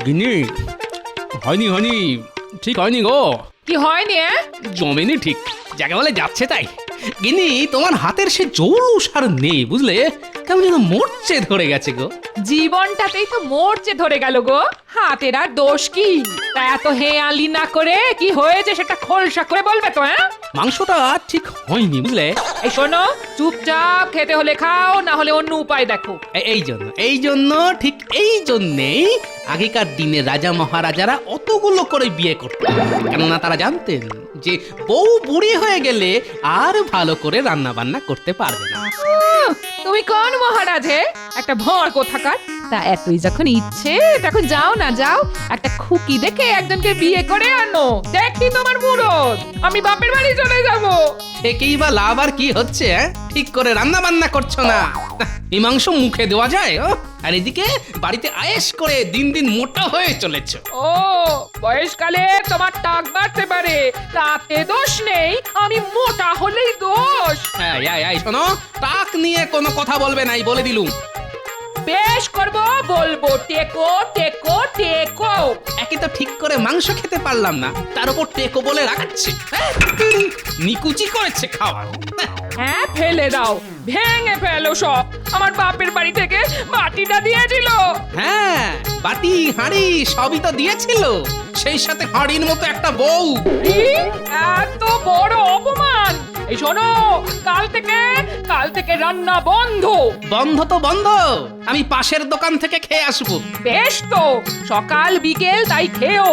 গিনি হয়নি হয়নি, ঠিক হয়নি গো। কি হয়নি? জমেনি ঠিক, যাকে বলে যাচ্ছে তাই। গিনি তোমার হাতের সে জৌলুস আর নেই, বুঝলে, কেমন যেন মরচে ধরে গেছে গো। জীবনটাতেই তো মরচে ধরে গেল গো। হাতের আর দোষ কি? তা এত হেয়ালি না করে কি হয়েছে সেটা খোলসা করে বলবে তো? মাংসটা ঠিক হয়নি, বুঝলে। এই শোনো, চুপচাপ খেতে হলে খাও, না হলে অন্য উপায় দেখো। এই জন্য ঠিক এই জন্যেই আগেকার দিনে রাজা মহারাজারা অতগুলো করে বিয়ে করতেন, কেননা তারা জানতেন যে বউ বুড়ি হয়ে গেলে আর ভালো করে রান্না বান্না করতে পারবে না। তুমি কোন মহারাজ হে? একটা ভর কোথাকার। তা এতই যখন ইচ্ছে তখন যাও না, যাও একটা খুকি দেখে একজনকে বিয়ে করে আনো, দেখি তোমার মুরত। আমি বাপের বাড়ি চলে যাব। থেকেই বা লাভ আর কি হচ্ছে? ঠিক করে রান্না বান্না করছো না, এই মাংস মুখে দেওয়া যায়? আর এদিকে বাড়িতে আয়েশ করে দিন দিন মোটা হয়ে চলেছো। ও, বয়সকালে তোমার টাক বাড়তে পারে, তাতে দোষ নেই। আমি মোটা হলেই দোষ। এই শোনো, টাক নিয়ে কোনো কথা বলবে নাই, বলে দিলুম। বেশ করব, বলবো টেকো টেকো টেকো। একে তো ঠিক করে মাংস খেতে পারলাম না, তার উপর টেকো বলে রাখাচ্ছে। নিকুচি করেছে খাওয়ার। হ্যাঁ, ফেলে দাও, ভেঙে ফেলো সব। আমার বাপের বাড়ি থেকে বাটিটা দিয়েছিল। হ্যাঁ, বাটি হাঁড়ি সবই তো দিয়েছিল, সেই সাথে হাঁড়ির মতো একটা বউ। এত বড় অপমান! এই শোনো, কাল থেকে রান্না বন্ধ। বন্ধ তো বন্ধ, আমি পাশের দোকান থেকে খেয়ে আসবো। বেশ তো, সকাল বিকেল তাই খেও।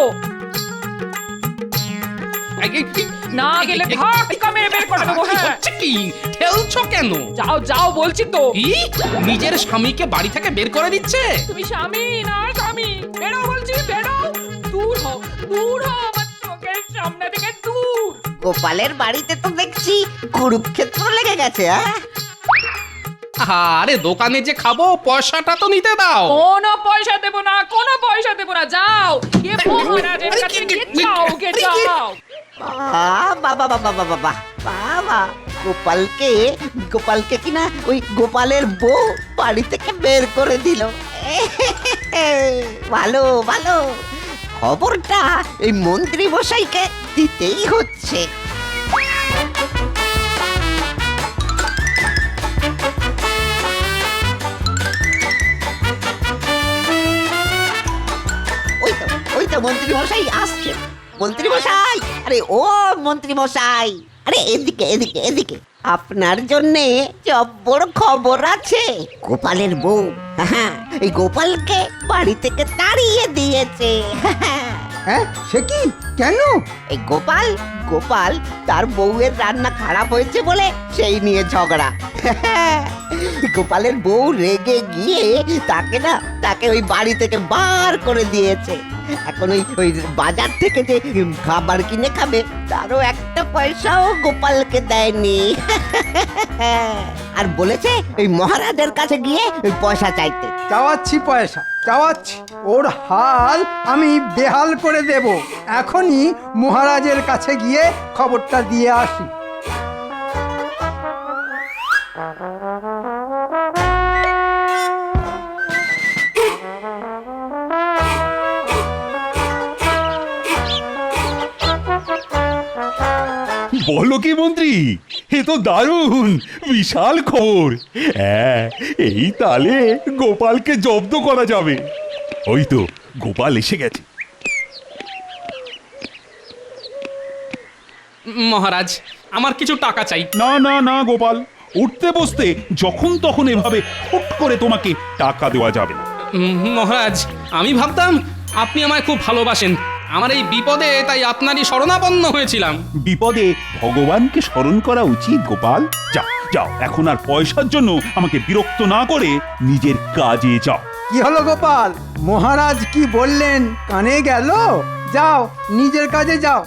না গেলে ধাক্কা মেরে বের করে দেবো। হ্যাঁ, কি ঠেলছো কেন? যাও যাও বলছি তো। কি নিজের স্বামীকে বাড়ি থেকে বের করে দিচ্ছে? তুমি স্বামী না স্বামী? বেরো বলছি, বেরো। দূর হও, দূর হও আমার চোখের সামনে থেকে, দূর। গোপালের বাড়িতে তো দেখছি কুরুক্ষেত্র লেগে গেছে। আরে দোকানে যে খাবো, পয়সাটা তো নিতে দাও। কোনো পয়সা দেব না, কোনো পয়সা দেব না। যাও, গিয়ে মহারাজের কাছে গিয়ে যাও, গিয়ে যাও। বাবা বাবা বাবা বাবা বাবা, গোপালকে কিনা ওই গোপালের বউ বাড়ি থেকে বের করে দিল। ভালো ভালো, খবরটা এই মন্ত্রী মশাইকে দিতেই হচ্ছে। ওই তো মন্ত্রী মশাই আসছে। মন্ত্রী মশাই, আরে ও মন্ত্রী মশাই, আরে এদিকে এদিকে এদিকে, আপনার জন্যে জব্বর খবর আছে। গোপালের বউ, হ্যাঁ, এই গোপালকে বাড়ি থেকে তাড়িয়ে দিয়েছে। হ্যাঁ, সে কি? কেন? এই গোপাল তার বউয়ের রান্না খারাপ হয়েছে বলে সেই নিয়ে ঝগড়া। গোপালের বউ রেগে গিয়ে তাকে ওই বাড়ি থেকে বার করে দিয়েছে। এখন ওই বাজার থেকে যে খাবার কিনে খাবে, তারও একটা পয়সাও গোপালকে দেয়নি। আর বলেছে ওই মহারাজের কাছে গিয়ে ওই পয়সা চাইতে। চাওয়াচ্ছি পয়সা, চাওয়াচ্ছি। ওর হাল আমি বেহাল করে দেব। এখনই মহারাজের কাছে গিয়ে খবরটা দিয়ে আসি। বলো কি মন্ত্রী, এ তো দারুণ, বিশাল খবর। হ্যাঁ, এই তালে গোপালকে জব্দ করা যাবে। ওই তো গোপাল এসে গেছে। মহারাজ, আমার কিছু টাকা চাই। না না না গোপাল, উঠতে বসতে যখন তখন এভাবে হুট করে তোমাকে টাকা দেওয়া যাবে না। মহারাজ, আমি ভাবতাম আপনি আমায় খুব ভালোবাসেন। আমার এই বিপদে তাই আপনারই শরণাপন্ন হয়েছিলাম। বিপদে ভগবানকে স্মরণ করা উচিত গোপাল। যাও যাও, এখন আর পয়সার জন্য আমাকে বিরক্ত না করে নিজের কাজে যাও। কি হলো গোপাল, মহারাজ কি বললেন কানে গেল? যাও, নিজের কাজে যাও।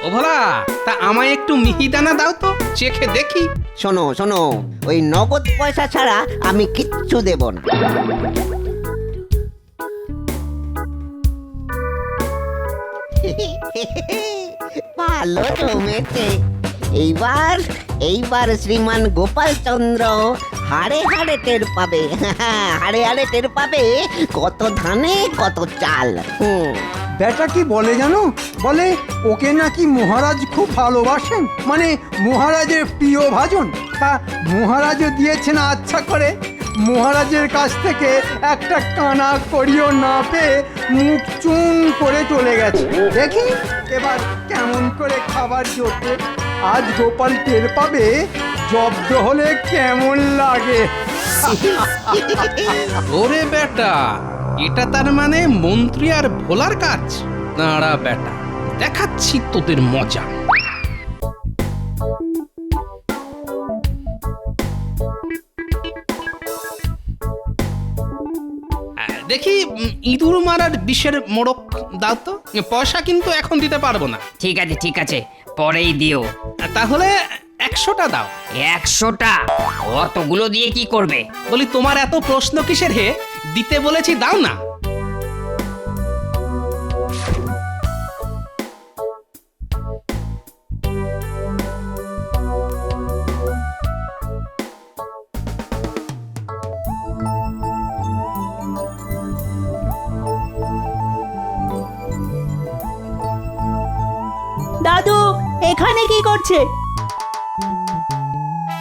ও ভোলা, তা আমায় একটু মিহিদানা দাও তো, চেখে দেখি। শোনো শোনো, ওই নগদ পয়সা ছাড়া আমি কিচ্ছু দেব না। ভালো জমেছে। এইবার এইবার শ্রীমান গোপাল চন্দ্র হাড়ে হাড়ে টের পাবে, হাড়ে হাড়ে টের পাবে কত ধানে কত চাল। বেটা কি বলে জানো, বলে ওকে নাকি মহারাজ খুব ভালোবাসেন, মানে মহারাজের প্রিয় ভাজন। তা মহারাজও দিয়েছেন আচ্ছা করে। মহারাজের কাছ থেকে একটা কানা করিও না পেয়ে মুখ চুন করে চলে গেছে। দেখি এবার কেমন করে খাবার জোটে। আজ গোপাল টের পাবে জব্দ হলে কেমন লাগে। ওরে বেটা, এটা তার মানে মন্ত্রী আর ভোলার কাজ? দাঁড়া বেটা, দেখাচ্ছি তোদের মজা। দেখি ইঁদুর মারার বিষের মোড়ক দাও তো। পয়সা কিন্তু এখন দিতে পারবো না। ঠিক আছে ঠিক আছে, পরেই দিও। তাহলে 100টা দাও। 100টা? অতগুলো দিয়ে কি করবে? বলি তোমার এত প্রশ্ন কিসের হে? দিতে বলেছি, দাও না। দাদু এখানে কি করছে?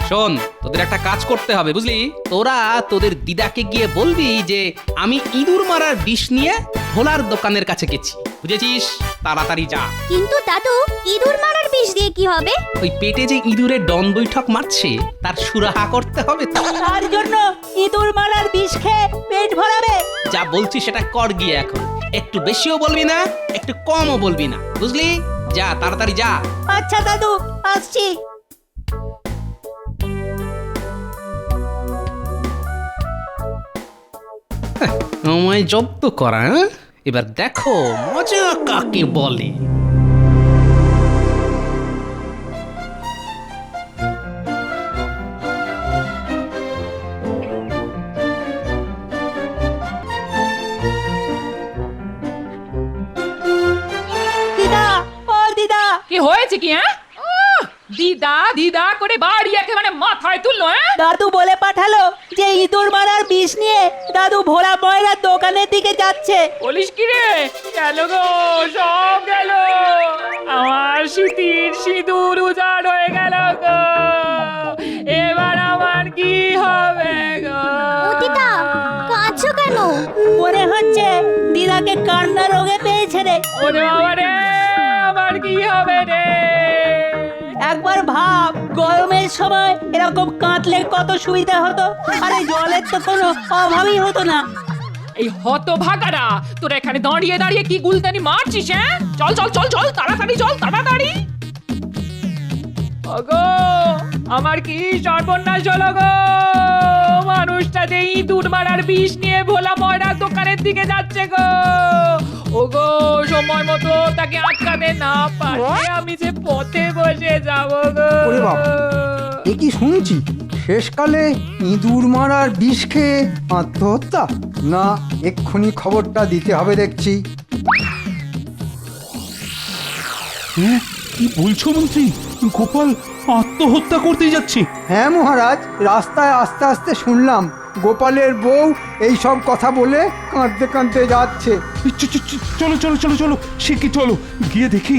শোন, তোদের একটা কাজ করতে হবে, বুঝলি? তোরা তোদের দিদাকে গিয়ে বলবি যে আমি ইঁদুর মারার বিষ নিয়ে ভোলার দোকানের কাছে গেছি, বুঝেছিস? তাড়াতাড়ি যা। কিন্তু দাদু, ইঁদুর মারার বিষ দিয়ে কি হবে? ওই পেটে যে ইঁদুরের ডন বৈঠক মারছে তার সুরাহা করতে হবে তো। তার জন্য ইঁদুর মারার বিষ খেয়ে পেট ভরাবে? যা বলছি সেটা কর গিয়ে এখন। একটু বেশিও বলবি না, একটু কমও বলবি না, বুঝলি? যা, তাড়াতাড়ি যা। আচ্ছা দাদু, আসছি। আমায় জব্দ করা, হ্যাঁ? এবার দেখো মজা কাকে বলে। দিদা, ও দিদা, কি হয়েছে কি? হ্যাঁ, দিদা দিদা করে বাড়ি একেবারে মাথায় তুললো। হ্যাঁ, দাদু বলে পাঠালো যে ইঁদুর মারার বিষ নিয়ে দাদু ভোলা ময়রার দোকানের দিকে যাচ্ছে। বলিস কি রে? গেল গো, সব গেল। আমার স্মৃতির সিঁদুর উজাড় হয়ে গেল গো। এবার আমার কি হবে গো? ও দিদা, কাঁদছো কেন? মনে হচ্ছে দিদাকে কান্না রোগে পেয়েছে রে। ওরে বাবা রে, আমার কি হবে রে? একবার ভাব, গরমের সময় এরকম কাঁদলে কত সুবিধা হতো, আরে জলের তো কোনো অভাবই হতো না। এই হতভাগারা, তোরা এখানে দাঁড়িয়ে দাঁড়িয়ে কি গুলতানি মারছিস? হ্যাঁ, চল চল চল চল, তাড়াতাড়ি চল, তাড়াতাড়ি। ওগো, আমার কি সর্বনাশ হলো গো! মানুষটা যে ইঁদুর মারার বিষ নিয়ে ভোলা ময়রার দোকানের দিকে যাচ্ছে গো। ওগো, সময় মতো তাকে আটকাতে না পারলে আমি যে পথে বসে যাব গো। ওরে বাবা, এ কি শুনছি? শেষকালে ইঁদুর মারার বিষ খেয়ে আত্মহত্যা? না, এক্ষুনি খবরটা দিতে হবে দেখছি। হ্যাঁ, কি বলছো মন্ত্রী? গোপাল আত্মহত্যা করতে যাচ্ছে? হ্যাঁ মহারাজ, রাস্তায় আস্তে আস্তে শুনলাম গোপালের বউ এই সব কথা বলে কাঁদতে কাঁদতে যাচ্ছে। চলো চলো চলো চলো, সে কি, চলো গিয়ে দেখি।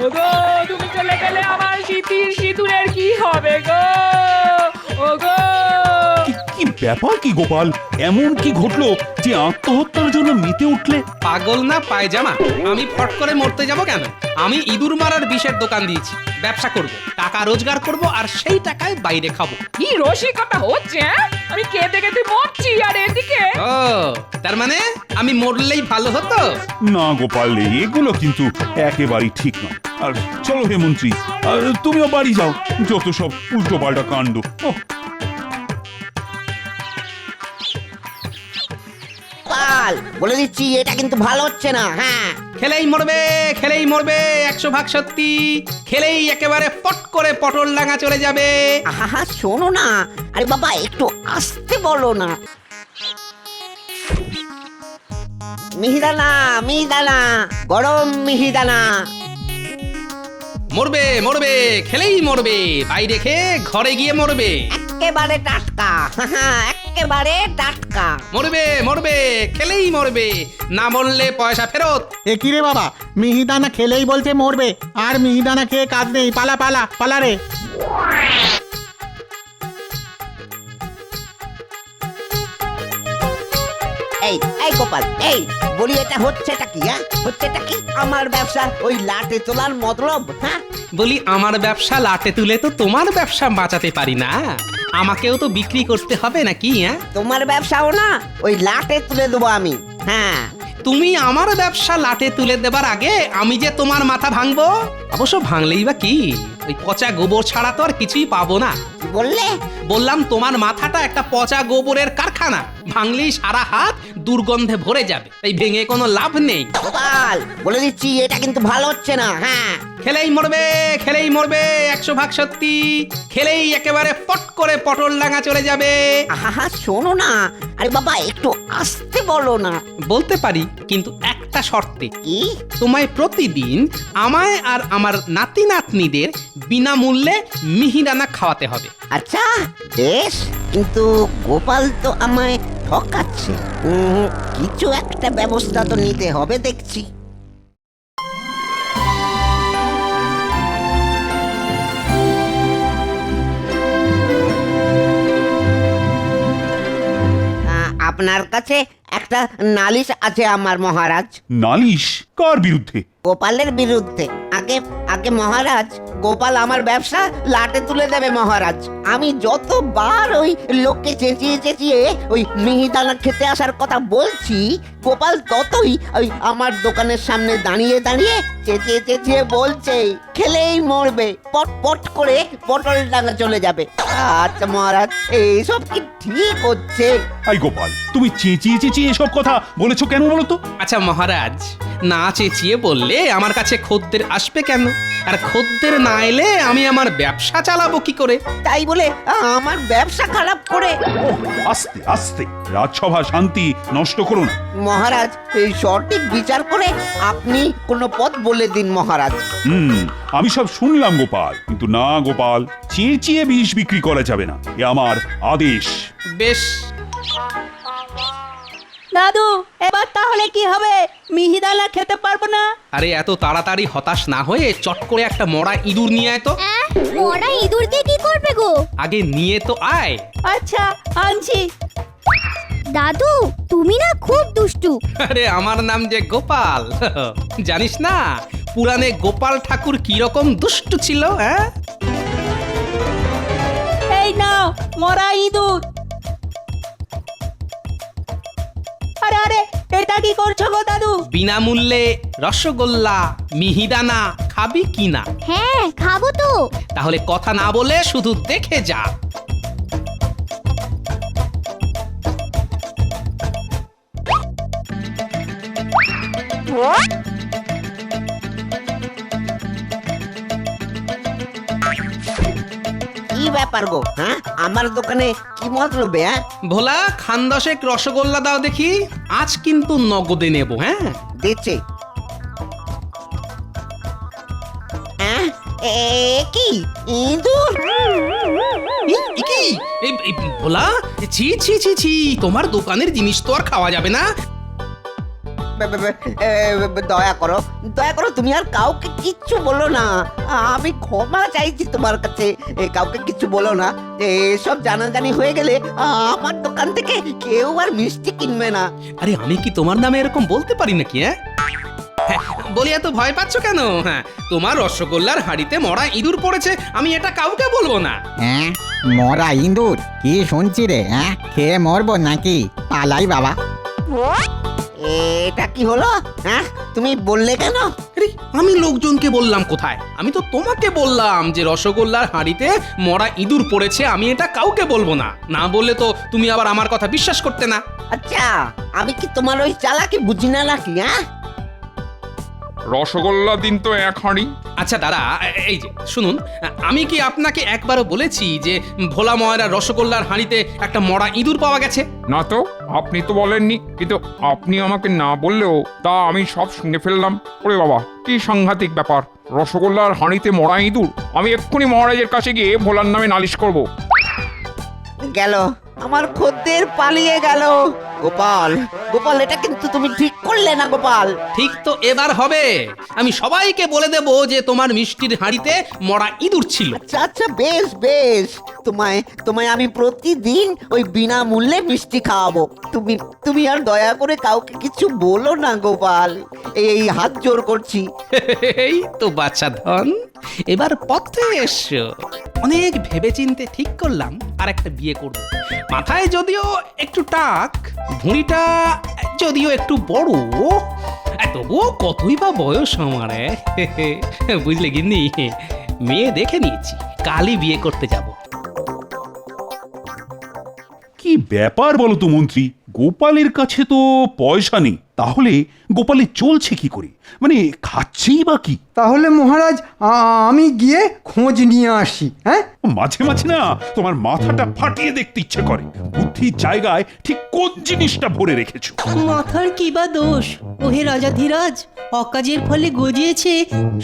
ওগো, তুমি চলে গেলে আমার স্মৃতির সিঁদুরের কি হবে গো? ওগো, কি ব্যাপার কি গোপাল? এমন কি ঘটলো যে আত্মহত্যার জন্য মেতে উঠলে? পাগল না পায়জামা, আমি ফট করে মরতে যাব কেন? আমি ইঁদুর মারার বিষের দোকান দিয়েছি, ব্যবসা করব, টাকা রোজগার করব, আর সেই টাকায় বাইরে খাবো। কি রসিকতা হচ্ছে? হ্যাঁ, আমি কেঁদে কেঁদে মরছি আর এদিকে। ও, তার মানে আমি মরলেই ভালো হতো? না গোপাল, এগুলো কিন্তু একেবারেই ঠিক নয়। আর চলো হে মন্ত্রী, আর তুমিও বাড়ি যাও, যত সব উল্টো পাল্টা কাণ্ড। ওহ, গোপাল বলে দিচ্ছি এটা কিন্তু ভালো হচ্ছে না। হ্যাঁ, খেলেই মরবে, খেলেই মরবে, 100 ভাগ সত্যি। খেলেই একেবারে পট করে পটল ডাঙা চলে যাবে। আহা শোনো না, আরে বাবা একটু আস্তে বলো না। মিহিদানা, মিহিদানা, গরম মিহিদানা। মরবে মরবে, খেলেই মরবে, বাইরে খেয়ে ঘরে গিয়ে মরবে। একেবারে টাটকা, একেবারে টাটকা। মরবে মরবে, খেলেই মরবে, না মরলে পয়সা ফেরত। এ কি রে বাবা, মিহিদানা খেলেই বলছে মরবে, আর মিহিদানা খেয়ে কাজ নেই, পালা পালা পালা রে। এই এই গোপাল, এই বলি এটা হচ্ছেটা কি? হ্যাঁ, হচ্ছেটা কি? আমার ব্যবসা ওই লাটে তোলার মতলব? হ্যাঁ, বলি আমার ব্যবসা লাটে তুলে তো তোমার ব্যবসা বাঁচাতে পারি না, আমাকেও তো বিক্রি করতে হবে নাকি? হ্যাঁ, তোমার ব্যবসাও না ওই লাটে তুলে দেবো আমি। হ্যাঁ, তুমি আমার ব্যবসা লাটে তুলে দেবার আগে আমি যে তোমার মাথা ভাঙবো, অবশ্য ভাঙলেই বা কি, ওই পচা গোবর ছাড়া তো আর কিছুই পাবো না। কি বললে? বললাম তোমার মাথাটা একটা পচা গোবরের কারখানা, ভাঙলেই সারা হাত দুর্গন্ধে ভরে যাবে, তাই ভেঙে কোনো লাভ নেই। গোপাল বলে দিচ্ছি এটা কিন্তু ভালো হচ্ছে না। হ্যাঁ, খেলেই মরবে, খেলেই মরবে, 100 ভাগ সত্যি। খেলেই একেবারে পট করে পটল ডাঙা চলে যাবে। আহা শোনো না, আরে বাবা একটু আস্তে বলো না। বলতে পারি, কিন্তু একটা শর্তে। কি? তোমায় প্রতিদিন আমায় আর আমার নাতি নাতনিদের বিনামূল্যে মিহিদানা খাওয়াতে হবে। আচ্ছা বেশ, কিন্তু গোপাল তো আমায় ঠকাচ্ছে। কিছু একটা ব্যবস্থা তো নিতে হবে দেখছি। আপনার কাছে একটা নালিশ আছে আমার মহারাজ। নালিশ কার বিরুদ্ধে? গোপালের বিরুদ্ধে। আগে আগে মহারাজ, গোপাল আমার ব্যবসা লাটে তুলে দেবে মহারাজ। আমি যতবার ওই লোককে চেঁচিয়ে চেঁচিয়ে ওই মিহিদানা খেতে আসার কথা বলছি, গোপাল ততই ওই আমার দোকানের সামনে দাঁড়িয়ে দাঁড়িয়ে চেঁচিয়ে চেঁচিয়ে বলছে খেলেই মরবে, পট পট করে পটল ডাঙা চলে যাবে। আচ্ছা মহারাজ, এইসব কি ঠিক হচ্ছে? আই গোপাল, তুমি চেঁচিয়ে চেঁচিয়ে এসব কথা বলেছো কেন বলো তো? আচ্ছা মহারাজ, না চেঁচিয়ে বললে আমার কাছে খদ্দের আসবে কেন? আর খদ্দের না এলে আমি আমার ব্যবসা চালাবো কি করে? তাই বলে আমার ব্যবসা খারাপ করে? আস্তে আস্তে, রাজসভা শান্তি নষ্ট করো না। মহারাজ, এই সঠিক বিচার করে আপনি কোনো পথ বলে দিন মহারাজ। আমি সব শুনলাম গোপাল, কিন্তু না গোপাল, চেঁচিয়ে বিষ বিক্রি করা যাবে না, এ আমার আদেশ। বেশ। দাদু, এবার তাহলে কি হবে? মিহিদানা খেতে পারবো না? আরে এত তাড়াতাড়ি হতাশ না হয়ে চট করে একটা মরা ইঁদুর নিয়ে আয় তো। ওরা ইঁদুর দিয়ে কি করবে গো? আগে নিয়ে তো আয়। আচ্ছা, আনছি। দাদু, তুমি না খুব দুষ্টু। আরে আমার নাম যে গোপাল, জানিস না পুরাণে গোপাল ঠাকুর কি রকম দুষ্টু ছিল? হ্যাঁ, এই নাও মরা ইঁদুর। আরে আরে, এটা কি করছো গো দাদু? বিনামূল্যে রসগোল্লা মিহিদানা খাবি কিনা? হ্যাঁ, খাবো তো। তাহলে কথা না বলে শুধু দেখে যা। কি ব্যাপার গো? হ্যাঁ, আমার দোকানে কি মতলবে? হ্যাঁ, ভোলা, খান দশেক রসগোল্লা দাও দেখি, আজ কিন্তু নগদে নেব। হ্যাঁ, দিচ্ছে। হ্যাঁ, কি ইঁদুর? কি ভোলা, ছি ছি ছি ছি, তোমার দোকানের জিনিস তো আর খাওয়া যাবে না। দয়া করো, দয়া করো, তুমি আর কাউকে কিচ্ছু বলো না। আমি ক্ষমা চাইছি তোমার কাছে, কাউকে কিচ্ছু বলো না। এসব জানাজানি হয়ে গেলে আমার দোকান থেকে কেউ আর মিষ্টি কিনবে না। আরে আমি কি তোমার নামে এরকম বলতে পারি নাকি? হ্যাঁ, বলি এত ভয় পাচ্ছ কেন? হ্যাঁ, তোমার রসগোল্লার হাঁড়িতে মরা ইঁদুর পড়েছে, আমি এটা কাউকে বলবো না। হ্যাঁ, মরা ইঁদুর? কি শুনছি রে? হ্যাঁ, খেয়ে মরবো নাকি? পালাই বাবা। এটা কি হলো? হ্যাঁ, তুমি বললে কেন? আরে আমি লোকজনকে বললাম কোথায়? আমি তো তোমাকে বললাম যে রসগোল্লার হাঁড়িতে মরা ইঁদুর পড়েছে, আমি এটা কাউকে বলবো না। না বললে তো তুমি আবার আমার কথা বিশ্বাস করতে না। আচ্ছা, আমি কি তোমার ওই চালাকি বুঝি না নাকি? হ্যাঁ, রসগোল্লা দিন তো এক হাঁড়ি। আচ্ছা দাদা, এই যে শুনুন, আমি কি আপনাকে একবারও বলেছি যে ভোলা ময়রা রসগোল্লার হাঁড়িতে একটা মরা ইঁদুর পাওয়া গেছে? না তো, আপনি তো বলেননি, কিন্তু আপনি আমাকে না বললেও তা আমি সব শুনে ফেললাম। ওরে বাবা, কি সাংঘাতিক ব্যাপার! রসগোল্লার হাঁড়িতে মরা ইঁদুর! আমি এক্ষুনি মহারাজের কাছে গিয়ে ভোলার নামে নালিশ করব। গেল আমার খদ্দের, পালিয়ে গেল। গোপাল, গোপাল, এটা কিন্তু তুমি ঠিক করলে না গোপাল। ঠিক তো এবার হবে। আমি সবাইকে বলে দেব যে তোমার মিষ্টির হাঁড়িতে মরা ইঁদুর ছিল। আচ্ছা আচ্ছা, বেশ বেশ, তোমায় তোমায় আমি প্রতিদিন ওই বিনামূল্যে মিষ্টি খাওয়াবো। তুমি তুমি আর দয়া করে কাউকে কিছু বলো না গোপাল, এই হাত জোর করছি। এই তো বাচ্চা ধন, এবার পথে এসো। অনেক ভেবেচিন্তে ঠিক করলাম আর একটা বিয়ে করব। মাথায় যদিও একটু টাক, ভুঁড়িটা যদিও একটু বড়, তবুও কতই বা বয়স আমার। বুঝলে গিন্নি, মেয়ে দেখে নিয়েছি, কালই বিয়ে করতে যাব। কি ব্যাপার বলো তো মন্ত্রী, গোপালের কাছে তো পয়সা নেই, তাহলে গোপালে চলছে কি করে? মানে খাচ্ছেই বা কি? তাহলে মহারাজ আমি গিয়ে খোঁজ নিয়ে আসি। হ্যাঁ, মাঝে মাঝে না তোমার মাথাটা ফাটিয়ে দেখতে ইচ্ছে করে। বুদ্ধির জায়গায় ঠিক কোন জিনিসটা ভরে রেখেছো? মাথার কি বা দোষ? ওহে রাজাধিরাজ, অকাজের ফলে গজিয়েছে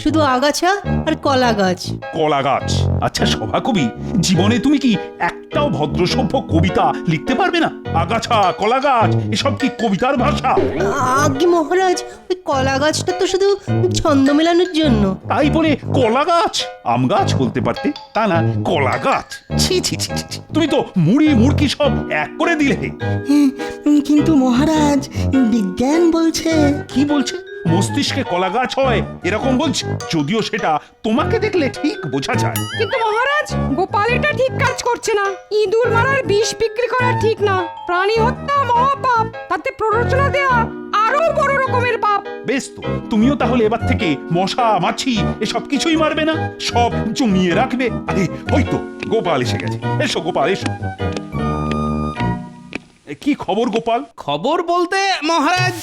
শুধু আগাছা আর কলা গাছ। কলা গাছ? আচ্ছা সভাকবি, জীবনে তুমি কি একটাও ভদ্রসভ্য কবিতা লিখতে পারবে না? আগাছা, কলা গাছ, এসব কি কবিতার ভাষা? আগে মহারাজ, ওই কলা গাছটা তো শুধু ছন্দ মেলানোর জন্য। তাই বলে কলা গাছ? আম গাছ বলতে পারতে, তা না কলা গাছ। ছি ছি ছি ছি ছি। তুমি তো মুড়ি মুড়কি সব এক করে দিলে। কিন্তু মহারাজ, বিজ্ঞান বলছে। কি বলছে? মস্তিষ্কে কলা গাছ হয় এরকম বলছে? যদিও সেটা তোমাকে দেখলে ঠিক বোঝা যায়। কিন্তু মহারাজ, গোপাল এটা ঠিক কাজ করছে না। ইঁদুর মারার বিষ বিক্রি করা ঠিক না। প্রাণী হত্যা মহাপাপ, তাতে প্ররোচনা দেওয়া আরো বড় রকমের পাপ। বেশ তো, তুমিও তাহলে এবার থেকে মশা মাছি এসব কিছুই মারবে না, সব জমিয়ে রাখবে। আরে হয়তো গোপাল এসে গেছে। এসো গোপাল, এসো। কি খবর গোপাল? খবর বলতে মহারাজ,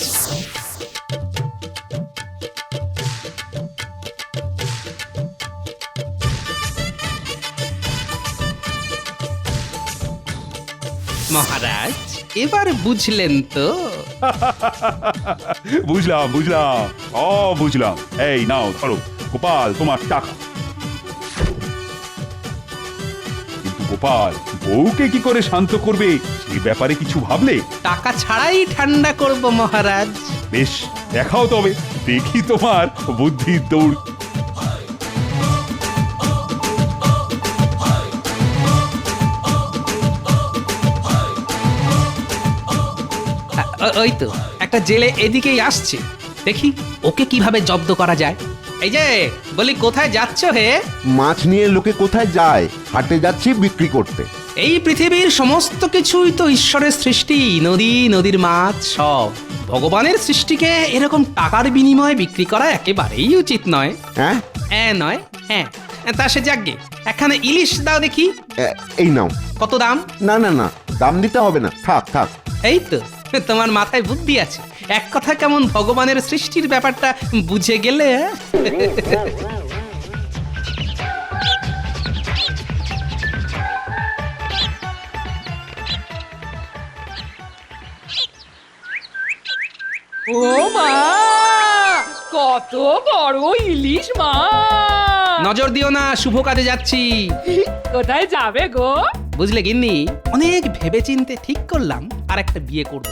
মহারাজ এবার বুঝলেন তো? বুঝলাম বুঝলাম, বুঝলাম। এই নাও ধরো গোপাল, তোমার টাকা। কিন্তু গোপাল, বউকে কি করে শান্ত করবে সে ব্যাপারে কিছু ভাবলে? টাকা ছাড়াই ঠান্ডা করব মহারাজ। বেশ, দেখাও তবে, দেখি তোমার বুদ্ধির দৌড়। ওই তো একটা জেলে এদিকেই আসছে, দেখি ওকে কিভাবে জব্দ করা যায়। এই যে বলি, কোথায় যাচ্ছ হে? মাছ নিয়ে লোকে কোথায় যায়? হাটে যাচ্ছি বিক্রি করতে। এই পৃথিবীর সমস্ত কিছুই তো ঈশ্বরের সৃষ্টি। নদী, নদীর মাছ সব ভগবানের সৃষ্টিকে এরকম টাকার বিনিময়ে বিক্রি করা একেবারেই উচিত নয়। হ্যাঁ, নয়, হ্যাঁ। তা সে যাকগে, এখানে ইলিশ দাও দেখি। এই নাও। কত দাম? না না না, দাম দিতে হবে না, থাক থাক। এই তো, তোমার মাথায় বুদ্ধি আছে। এক কথা কেমন ভগবানের সৃষ্টির ব্যাপারটা বুঝে গেলে। ও মা, কত বড় ইলিশ মাছ! নজর দিও না, শুভ কাজে যাচ্ছি। কোথায় যাবে গো? বুঝলে গিন্নি, অনেক ভেবেচিন্তে ঠিক করলাম আর একটা বিয়ে করব।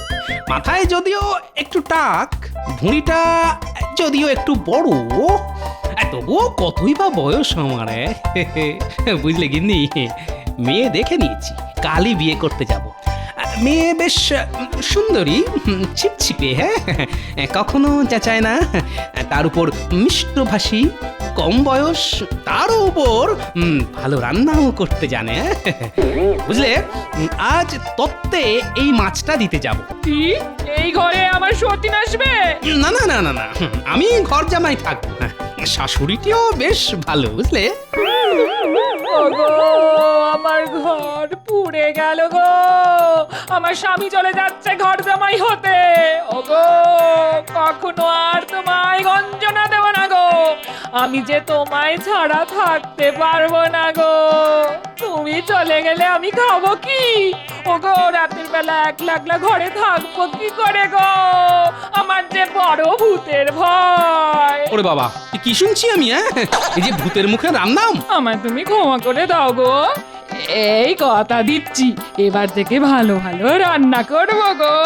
মাথায় যদিও একটু টাক, ভুঁড়িটা যদিও একটু বড়, তবুও কতই বা বয়স আমার। বুঝলে গিন্নি, মেয়ে দেখে নিয়েছি, কালই বিয়ে করতে যাব। মেয়ে বেশ সুন্দরী, ছিপছিপে, হ্যাঁ, কখনো চেঁচায় না, তার উপর মিষ্টভাষী, কম বয়স, তার উপর ভালো রান্নাও করতে জানে। বুঝলে, আজ তত্ত্বে এই মাছটা দিতে যাব। কি এই ঘরে আমার সতীন আসবে? না না না না না, আমি ঘর জামাই থাকবো। শাশুড়িটিও বেশ ভালো, বুঝলে? ওগো আমার ঘর পুড়ে গেল গো, আমার স্বামী চলে যাচ্ছে ঘর জামাই হতে। ওগো কখনো আর তোমায় গঞ্জনা দেব না গো, আমি যে তোমায় ছাড়া থাকতে পারবো না গো। তুমি চলে গেলে আমি খাবো কি? ওগো রাতের বেলা একলা একলা ঘরে থাকবো কি করে গো? আমার যে বড় ভূতের ভয়। ওরে বাবা, এ কি শুনছি আমি? এই যে ভূতের মুখে রাম নাম। আমায় তুমি ক্ষমা করে দাও গো, এই কথা দিচ্ছি এবার থেকে ভালো ভালো রান্না করবো গো।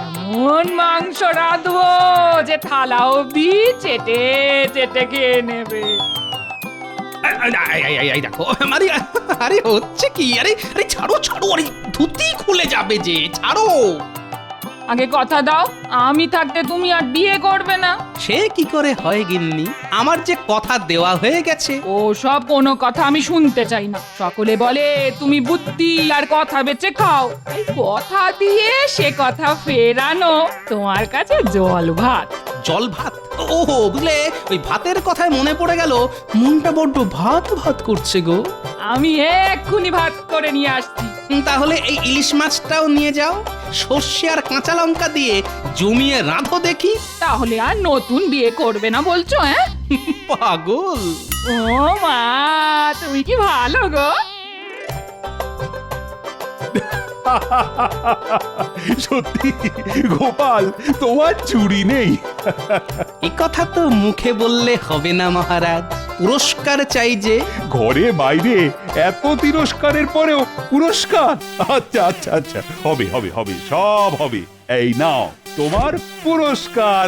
এমন মাংস রাঁধবো যে থালা অব্দি চেটে চেটে খেয়ে নেবে। দেখো আরে আরে হচ্ছে কি? আরে আরে ছাড়ো ছাড়ো, আরে ধুতি খুলে যাবে যে, ছাড়ো। আগে কথা দাও, আমি থাকতে তুমি আর বিয়ে করবে না। সে কি করে হয় গিন্নি? আমার যে কথা দেওয়া হয়ে গেছে। ও সব কোনো কথা আমি শুনতে চাই না। সকলে বলে তুমি বুদ্ধি আর কথা বেচে খাও, এই কথা দিয়ে সে কথা ফেরানো তোমার কাছে জল ভাত। জল ভাত? ওহো, বুঝলে, ওই ভাতের কথায় মনে পড়ে গেল, মনটা বড্ড ভাত ভাত করছে গো। আমি এক্ষুনি ভাত করে নিয়ে আসছি। তাহলে এই ইলিশ মাছটাও নিয়ে যাও, সর্ষে আর কাঁচা লঙ্কা দিয়ে জমিয়ে রাঁধো দেখি। তাহলে আর নতুন বিয়ে করবে না বলছো? হ্যাঁ পাগল। ও মা, তুমি কি ভালো গো। সত্যি গোপাল, তোমার চুরি নেই। এ কথা তো মুখে বললে হবে না মহারাজ, পুরস্কার চাই যে। ঘরে বাইরে এত তিরস্কারের পরেও পুরস্কার? আচ্ছা আচ্ছা আচ্ছা, হবে হবে হবে, সব হবে। এই নাও তোমার পুরস্কার।